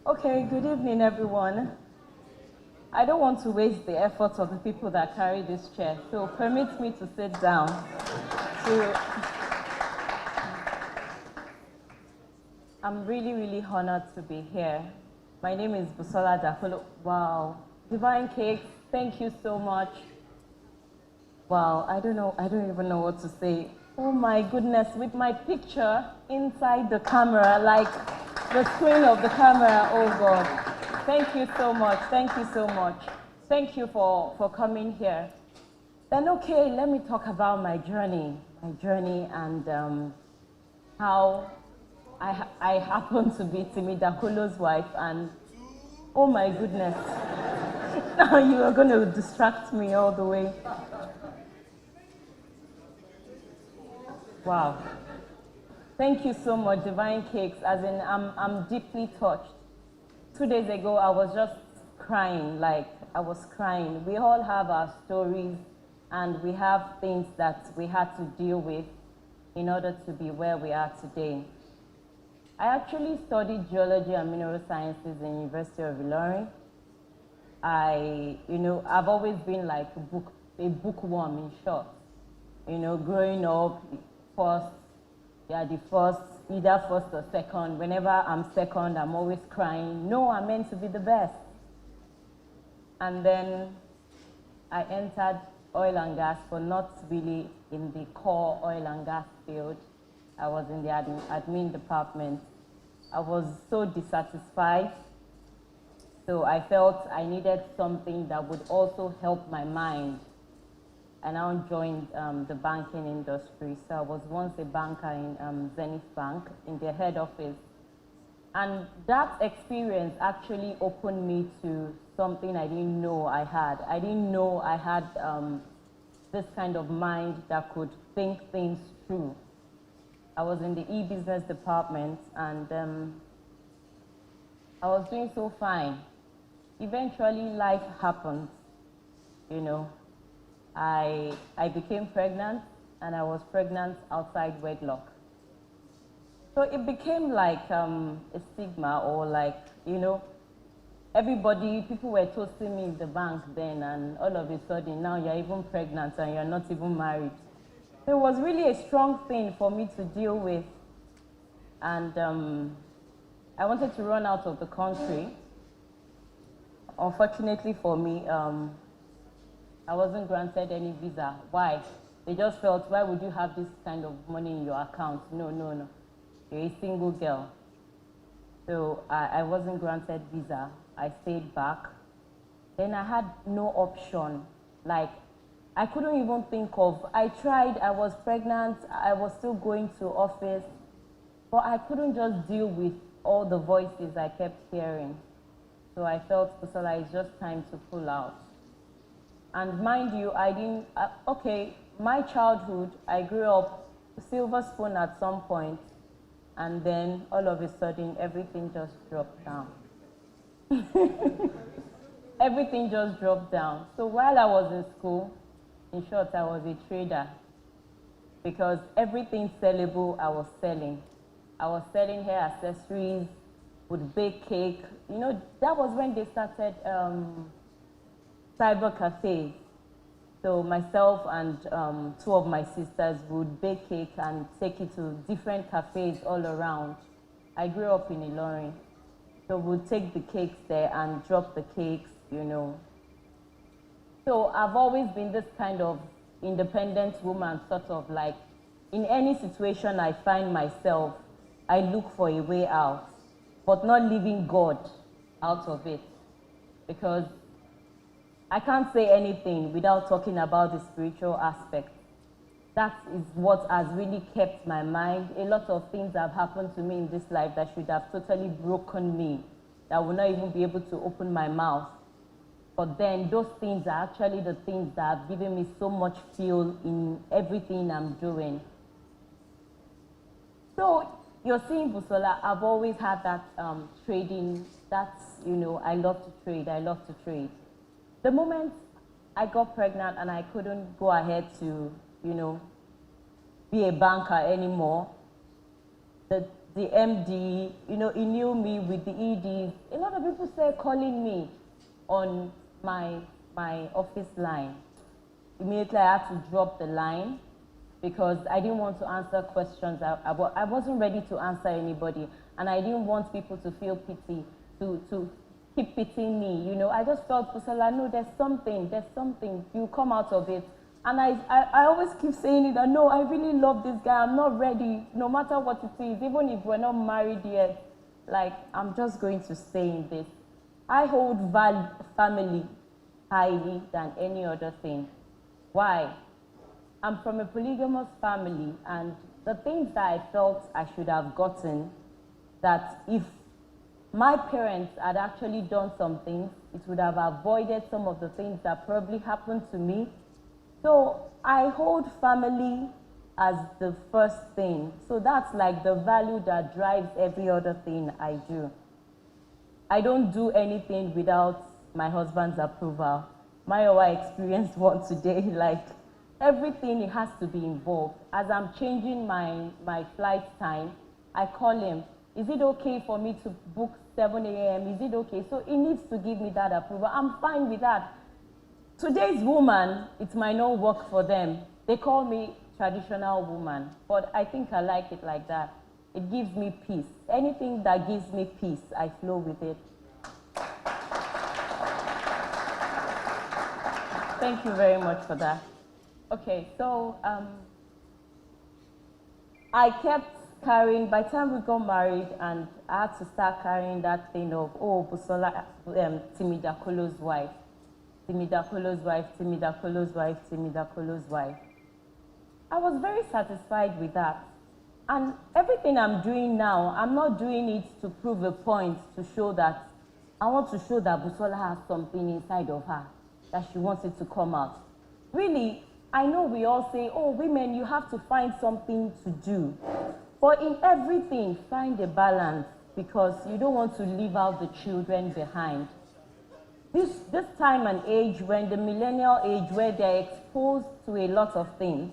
Okay, good evening, everyone. I don't want to waste the efforts of the people that carry this chair, so permit me to sit down. I'm really, really honored to be here. My name is BUSOLA Dakolo. Wow, Divine Cakes, thank you so much. Wow, I don't even know what to say. Oh my goodness, with my picture inside the camera, like the screen of the camera, oh God. Thank you so much, thank you so much. Thank you for coming here. Then okay, let me talk about my journey and how I happen to be Timi Dakolo's wife, and oh my goodness, now you are going to distract me all the way. Wow. Thank you so much, Divine Cakes. As in, I'm deeply touched. 2 days ago, I was just crying, like I was crying. We all have our stories and we have things that we had to deal with in order to be where we are today. I actually studied geology and mineral sciences in University of Ilorin. I've always been like a bookworm in short. Growing up, first, yeah, the first, either first or second. Whenever I'm second, I'm always crying. No, I'm meant to be the best. And then I entered oil and gas, but not really in the core oil and gas field. I was in the admin department. I was so dissatisfied. So I felt I needed something that would also help my mind. And I joined the banking industry. So I was once a banker in Zenith Bank in their head office. And that experience actually opened me to something I didn't know I had. I didn't know I had this kind of mind that could think things through. I was in the e-business department and I was doing so fine. Eventually life happened, I became pregnant, and I was pregnant outside wedlock. So it became like a stigma, or like, people were toasting me in the bank then, and all of a sudden now you're even pregnant and you're not even married. So it was really a strong thing for me to deal with. And I wanted to run out of the country. Unfortunately for me, I wasn't granted any visa. Why? They just felt, why would you have this kind of money in your account? No, no, no. You're a single girl. So I wasn't granted visa. I stayed back. Then I had no option. Like, I couldn't even think of, I tried, I was pregnant, I was still going to office, but I couldn't just deal with all the voices I kept hearing. So I felt, Busola, it's just time to pull out. And mind you, my childhood, I grew up silver spoon at some point, and then all of a sudden, everything just dropped down. Everything just dropped down. So while I was in school, in short, I was a trader, because everything sellable, I was selling. I was selling hair accessories, would bake cake. That was when they started cyber cafes. So myself and two of my sisters would bake cake and take it to different cafes all around. I grew up in Ilorin. So we'd take the cakes there and drop the cakes, So I've always been this kind of independent woman, sort of like, in any situation I find myself, I look for a way out, but not leaving God out of it. Because I can't say anything without talking about the spiritual aspect. That is what has really kept my mind. A lot of things have happened to me in this life that should have totally broken me, that I will not even be able to open my mouth. But then those things are actually the things that have given me so much fuel in everything I'm doing. So you're seeing Busola, I've always had that trading, I love to trade. The moment I got pregnant and I couldn't go ahead to, be a banker anymore, the the MD, he knew me with the EDs. A lot of people started calling me on my office line. Immediately I had to drop the line because I didn't want to answer questions. I wasn't ready to answer anybody, and I didn't want people to feel pity, to keep pitying me. I just felt, Busola, no, there's something, you come out of it. And I always keep saying it, that no, I really love this guy, I'm not ready, no matter what it is, even if we're not married yet, like, I'm just going to stay in this. I hold family highly than any other thing. Why? I'm from a polygamous family, and the things that I felt I should have gotten, that if my parents had actually done some things, it would have avoided some of the things that probably happened to me. So I hold family as the first thing. So that's like the value that drives every other thing I do. I don't do anything without my husband's approval. Mayowa experienced one today, like everything it has to be involved. As I'm changing my flight time, I call him, is it okay for me to book 7 a.m.? Is it okay? So he needs to give me that approval. I'm fine with that. Today's woman, it might not work for them. They call me traditional woman, but I think I like it like that. It gives me peace. Anything that gives me peace, I flow with it. Thank you very much for that. Okay, so I kept carrying, by the time we got married, and I had to start carrying that thing of, oh, Busola, Timi Dakolo's wife. Timi Dakolo's wife, Timi Dakolo's wife, Timi Dakolo's wife. I was very satisfied with that. And everything I'm doing now, I'm not doing it to prove a point, to show that, I want to show that Busola has something inside of her, that she wants it to come out. Really, I know we all say, oh, women, you have to find something to do. But in everything, find a balance, because you don't want to leave out the children behind. This time and age, when the millennial age, where they're exposed to a lot of things,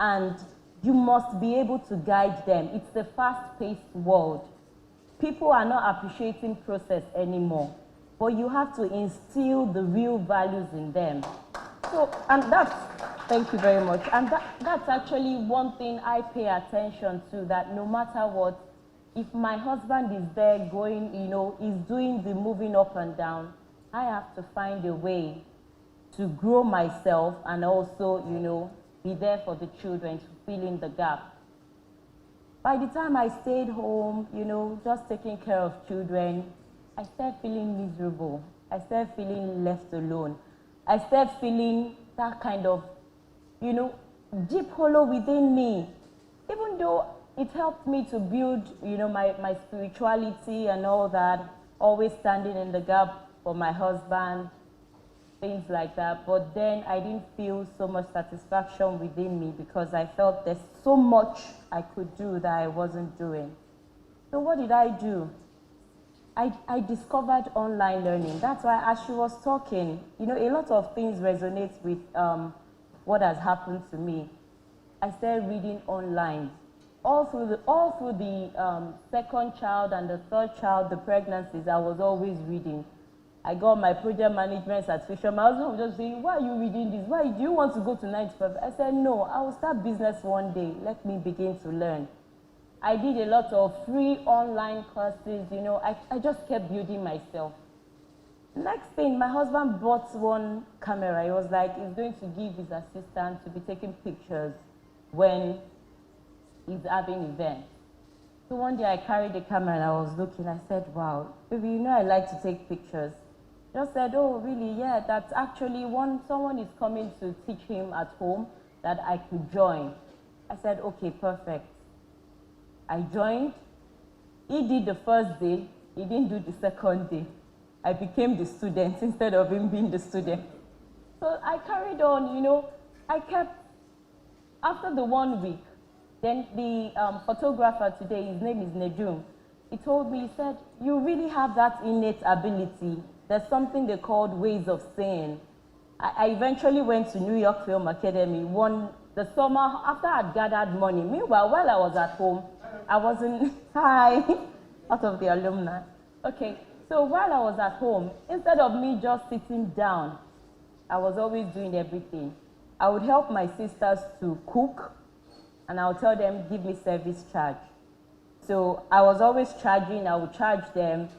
and you must be able to guide them. It's a fast-paced world. People are not appreciating process anymore, but you have to instill the real values in them. So, and that's, thank you very much. And that's actually one thing I pay attention to, that no matter what, if my husband is there going, is doing the moving up and down, I have to find a way to grow myself and also, be there for the children, to fill in the gap. By the time I stayed home, just taking care of children, I started feeling miserable. I started feeling left alone. I started feeling that kind of, deep hollow within me. Even though it helped me to build, my spirituality and all that, always standing in the gap for my husband, things like that. But then I didn't feel so much satisfaction within me, because I felt there's so much I could do that I wasn't doing. So what did I do? I discovered online learning. That's why, as she was talking, a lot of things resonate with what has happened to me. I started reading online. All through the second child and the third child, the pregnancies, I was always reading. I got my project management certification. My husband was just saying, why are you reading this? Why do you want to go to 9 to 5? I said, no, I will start business one day. Let me begin to learn. I did a lot of free online courses. I just kept building myself. Next thing, my husband bought one camera. He was like, he's going to give his assistant to be taking pictures when he's having events. So one day I carried the camera and I was looking. I said, wow, baby, I like to take pictures. Just said, oh, really? Yeah, that's actually someone is coming to teach him at home that I could join. I said, okay, perfect. I joined. He did the first day. He didn't do the second day. I became the student instead of him being the student. So I carried on, I kept, after the 1 week, then the photographer today, his name is Nejum, he told me, he said, you really have that innate ability. There's something they called ways of saying. I eventually went to New York Film Academy the summer after I'd gathered money. Meanwhile, while I was at home, I wasn't, hi, out of the alumni. Okay, so while I was at home, instead of me just sitting down, I was always doing everything. I would help my sisters to cook, and I would tell them, give me service charge. So I was always charging, I would charge them,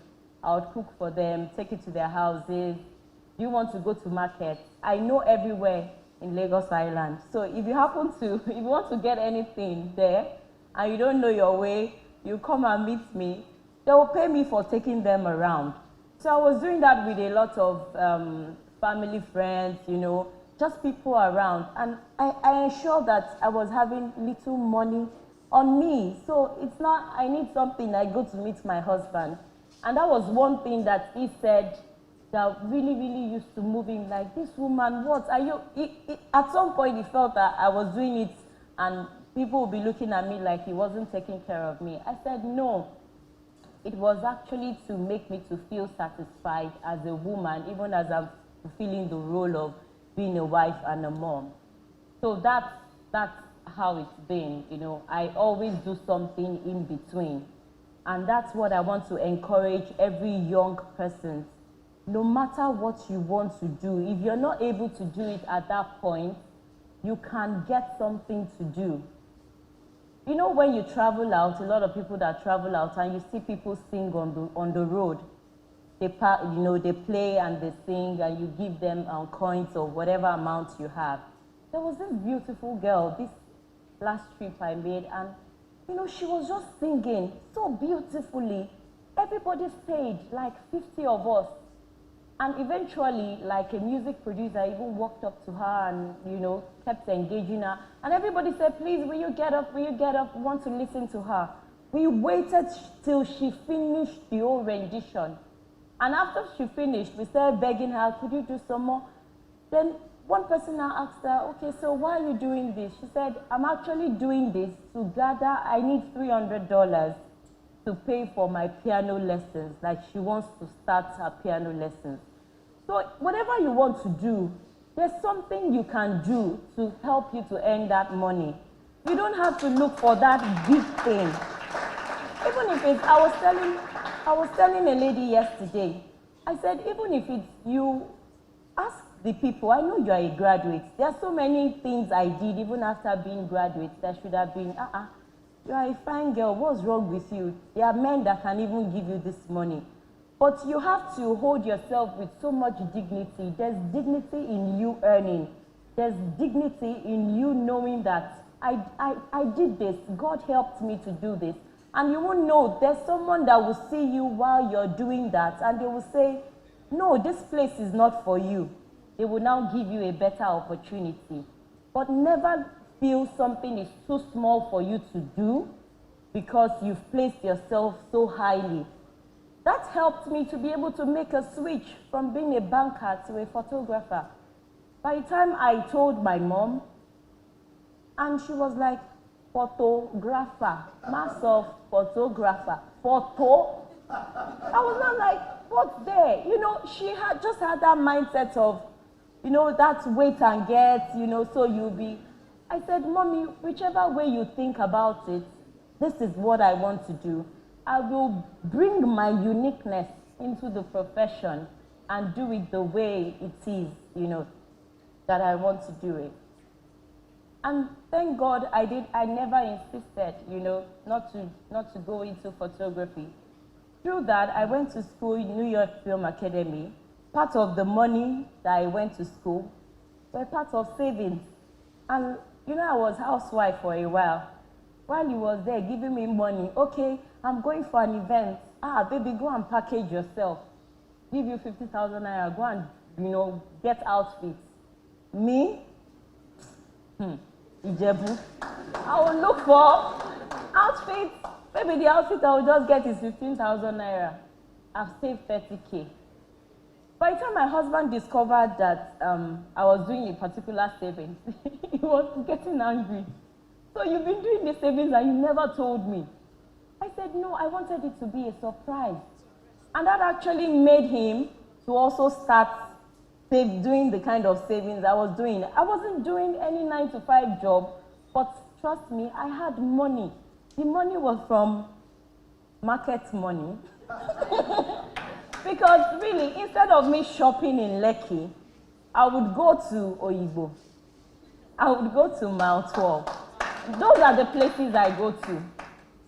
I would cook for them, take it to their houses. Do you want to go to market? I know everywhere in Lagos Island. So if you happen to, if you want to get anything there, and you don't know your way, you come and meet me. They will pay me for taking them around. So I was doing that with a lot of family friends, you know, just people around. And I ensured that I was having little money on me. So it's not, I need something, I go to meet my husband. And that was one thing that he said that really, really used to move him, like, this woman, what are you? At some point, he felt that I was doing it and people would be looking at me like he wasn't taking care of me. I said, no, it was actually to make me to feel satisfied as a woman, even as I'm fulfilling the role of being a wife and a mom. So that's how it's been, you know. I always do something in between. And that's what I want to encourage every young person. No matter what you want to do, if you're not able to do it at that point, you can get something to do. You know, when you travel out, a lot of people that travel out and you see people sing on the road, they play and they sing and you give them coins or whatever amount you have. There was this beautiful girl, this last trip I made, and you know, she was just singing so beautifully. Everybody stayed, like 50 of us. And eventually, like a music producer even walked up to her and, you know, kept engaging her. And everybody said, please, will you get up? Will you get up? We want to listen to her. We waited till she finished the whole rendition. And after she finished, we started begging her, could you do some more? Then one person now asked her, okay, so why are you doing this? She said, I'm actually doing this to gather, I need $300 to pay for my piano lessons. Like, she wants to start her piano lessons. So whatever you want to do, there's something you can do to help you to earn that money. You don't have to look for that big thing. Even if it's, I was telling a lady yesterday, I said, even if it's you, ask the people, I know you are a graduate. There are so many things I did even after being graduate that should have been, you are a fine girl, what's wrong with you? There are men that can even give you this money. But you have to hold yourself with so much dignity. There's dignity in you earning. There's dignity in you knowing that I did this, God helped me to do this. And you won't know, there's someone that will see you while you're doing that and they will say, no, this place is not for you. They will now give you a better opportunity. But never feel something is too small for you to do because you've placed yourself so highly. That helped me to be able to make a switch from being a banker to a photographer. By the time I told my mom, and she was like, photographer, massive photographer, photo. I was not like, what's there? You know, she had just had that mindset of, you know, that's wait and get, you know, so you'll be. I said, Mommy, whichever way you think about it, this is what I want to do. I will bring my uniqueness into the profession and do it the way it is, you know, that I want to do it. And thank God I never insisted, you know, not to go into photography. Through that, I went to school in New York Film Academy. Part of the money that I went to school were part of savings. And, you know, I was housewife for a while. While he was there giving me money, okay, I'm going for an event. Baby, go and package yourself. Give you 50,000 naira, go and, you know, get outfits. Me? Ijebu. I will look for outfits. Maybe the outfit I will just get is 15,000 naira. I've saved 30K. By the time my husband discovered that I was doing a particular savings, he was getting angry. So you've been doing the savings and you never told me. I said, no, I wanted it to be a surprise. And that actually made him to also start doing the kind of savings I was doing. I wasn't doing any 9-to-5 job, but trust me, I had money. The money was from market money. Because really, instead of me shopping in Lekki, I would go to Oyibo. I would go to Mount 12. Those are the places I go to.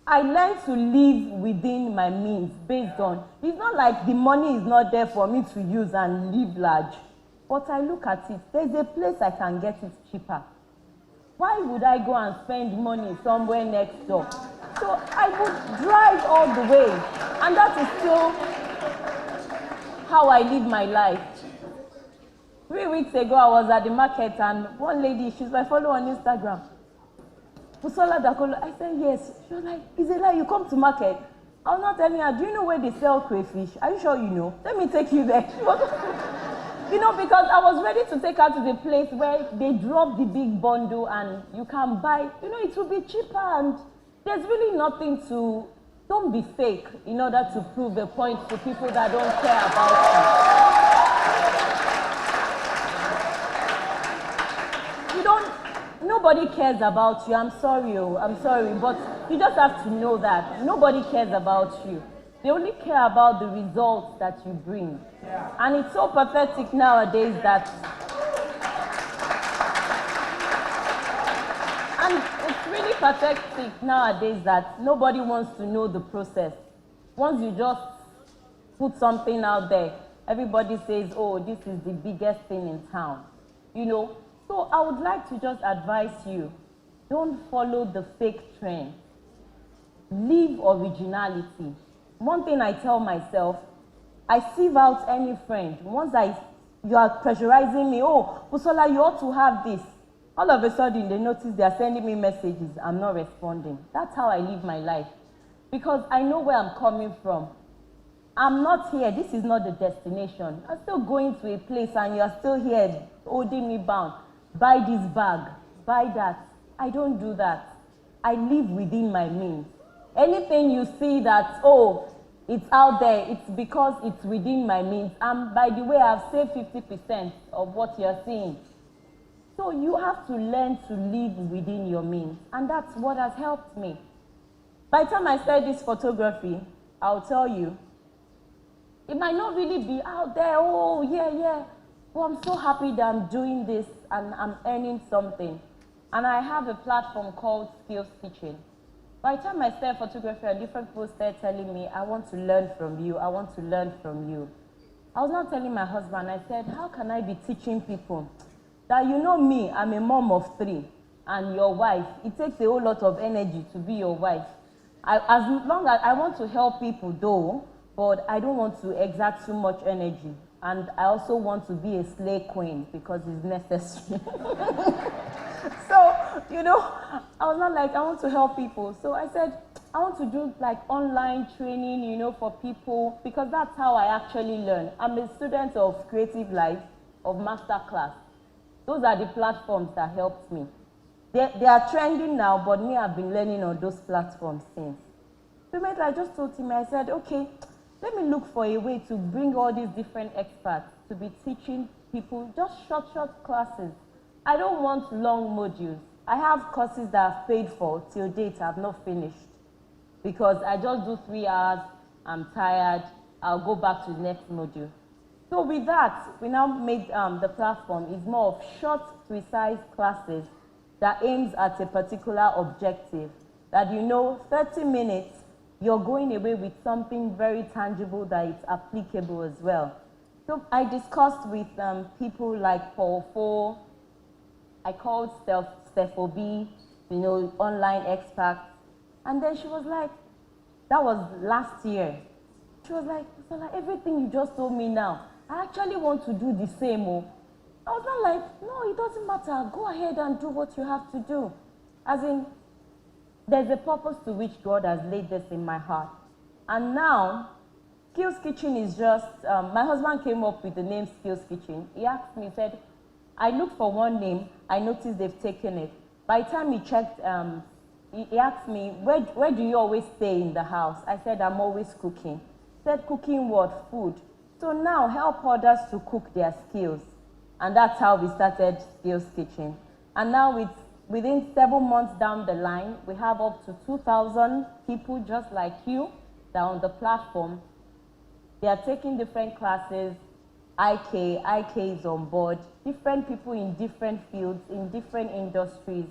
I learned to live within my means based on, it's not like the money is not there for me to use and live large. But I look at it, there's a place I can get it cheaper. Why would I go and spend money somewhere next door? So I would drive all the way. And that is still how I live my life. 3 weeks ago, I was at the market and one lady, she's my follower on Instagram. BUSOLA DAKOLO. I said, yes. She was like, is it like you come to market? I was not telling her, do you know where they sell crayfish? Are you sure you know? Let me take you there. You know, because I was ready to take her to the place where they drop the big bundle and you can buy, you know, it will be cheaper and there's really nothing to, don't be fake in order to prove a point to people that don't care about you. You don't, nobody cares about you. I'm sorry, but you just have to know that nobody cares about you. They only care about the results that you bring. Yeah. And it's so pathetic nowadays that, and it's really pathetic nowadays that nobody wants to know the process. Once you just put something out there, everybody says, oh, this is the biggest thing in town. You know, so I would like to just advise you, don't follow the fake trend. Live originality. One thing I tell myself, I sieve out any friend. Once you are pressurizing me, oh, BUSOLA, you ought to have this. All of a sudden, they notice they are sending me messages. I'm not responding. That's how I live my life. Because I know where I'm coming from. I'm not here. This is not the destination. I'm still going to a place and you're still here holding me bound. Buy this bag. Buy that. I don't do that. I live within my means. Anything you see that, oh, it's out there, it's because it's within my means. And by the way, I've saved 50% of what you're seeing. So you have to learn to live within your means. And that's what has helped me. By the time I started this photography, I'll tell you, it might not really be out there, oh, yeah. Well, I'm so happy that I'm doing this and I'm earning something. And I have a platform called Skills Teaching. By the time I started photography, different people started telling me, I want to learn from you, I want to learn from you. I was not telling my husband, I said, how can I be teaching people? That you know me, I'm a mom of 3, and your wife, it takes a whole lot of energy to be your wife. As long as I want to help people though, but I don't want to exert too much energy. And I also want to be a slay queen because it's necessary. So, you know, I was not like, I want to help people. So I said, I want to do like online training, you know, for people, because that's how I actually learn. I'm a student of Creative Life, of Masterclass. Those are the platforms that helped me. They are trending now, but me, I've been learning on those platforms since. So I just told him, I said, okay, let me look for a way to bring all these different experts to be teaching people just short classes. I don't want long modules. I have courses that I've paid for till date I've not finished because I just do 3 hours, I'm tired, I'll go back to the next module. So with that, we now made the platform is more of short, precise classes that aims at a particular objective. That you know, 30 minutes, you're going away with something very tangible that is applicable as well. So I discussed with people like Paul Fo, I called Steph Obi, you know, online experts. And then she was like, that was last year. She was like, everything you just told me now, I actually want to do the same. Oh. I was not like, no, it doesn't matter. Go ahead and do what you have to do. As in, there's a purpose to which God has laid this in my heart. And now, Skills Kitchen is just, my husband came up with the name Skills Kitchen. He asked me, he said, I looked for one name, I noticed they've taken it. By the time he checked, he asked me, where do you always stay in the house? I said, I'm always cooking. He said, cooking what? Food. So now, help others to cook their skills. And that's how we started Skills Kitchen. And now it's within 7 months down the line, we have up to 2,000 people just like you that are on the platform. They are taking different classes. IK is on board. Different people in different fields, in different industries.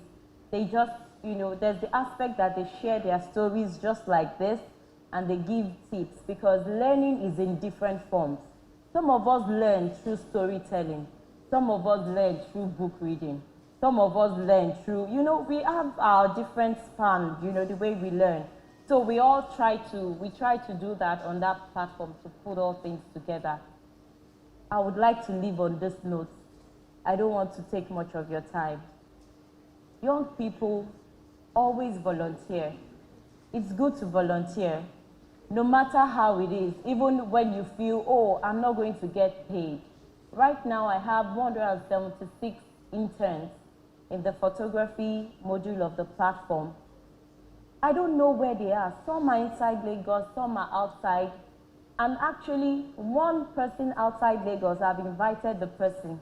They just, there's the aspect that they share their stories just like this, and they give tips, because learning is in different forms. Some of us learn through storytelling. Some of us learn through book reading. Some of us learn through, we have our different span, the way we learn. So we try to do that on that platform, to put all things together. I would like to leave on this note. I don't want to take much of your time. Young people, always volunteer. It's good to volunteer, no matter how it is, even when you feel, oh, I'm not going to get paid. Right now, I have 176 interns in the photography module of the platform. I don't know where they are. Some are inside Lagos, some are outside. And actually, one person outside Lagos, I've invited the person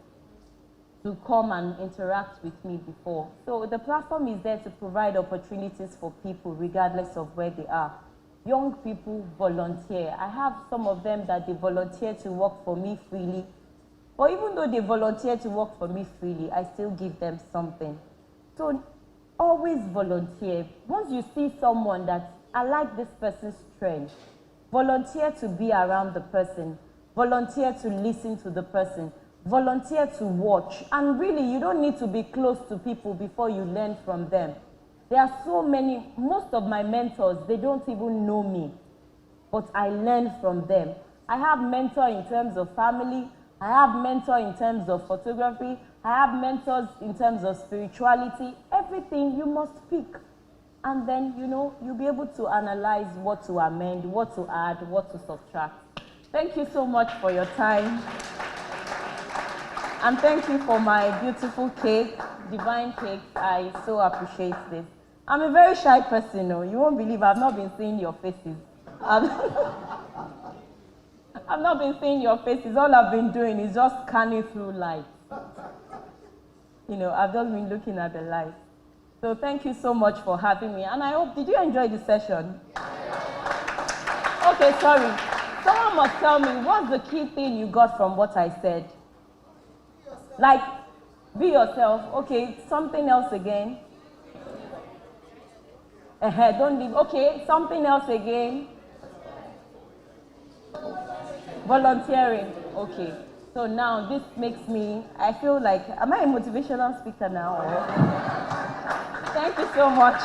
to come and interact with me before. So the platform is there to provide opportunities for people regardless of where they are. Young people volunteer. I have some of them that they volunteer to work for me freely. But even though they volunteer to work for me freely, I still give them something. So always volunteer. Once you see someone that, I like this person's strength, volunteer to be around the person. Volunteer to listen to the person. Volunteer to watch. And really, you don't need to be close to people before you learn from them. There are so many, most of my mentors, they don't even know me, but I learn from them. I have mentor in terms of family. I have mentor in terms of photography. I have mentors in terms of spirituality. Everything you must pick. And then, you'll be able to analyze what to amend, what to add, what to subtract. Thank you so much for your time. And thank you for my beautiful cake, divine cake. I so appreciate this. I'm a very shy person, you won't believe I've not been seeing your faces. I've not been seeing your faces. All I've been doing is just scanning through lights. I've just been looking at the lights. So thank you so much for having me. And I hope, did you enjoy the session? Okay, sorry. Someone must tell me, what's the key thing you got from what I said? Like, be yourself. Okay, something else again. Don't leave. Okay, something else again. Volunteering. Okay. So now this makes me, I feel like, am I a motivational speaker now? Thank you so much.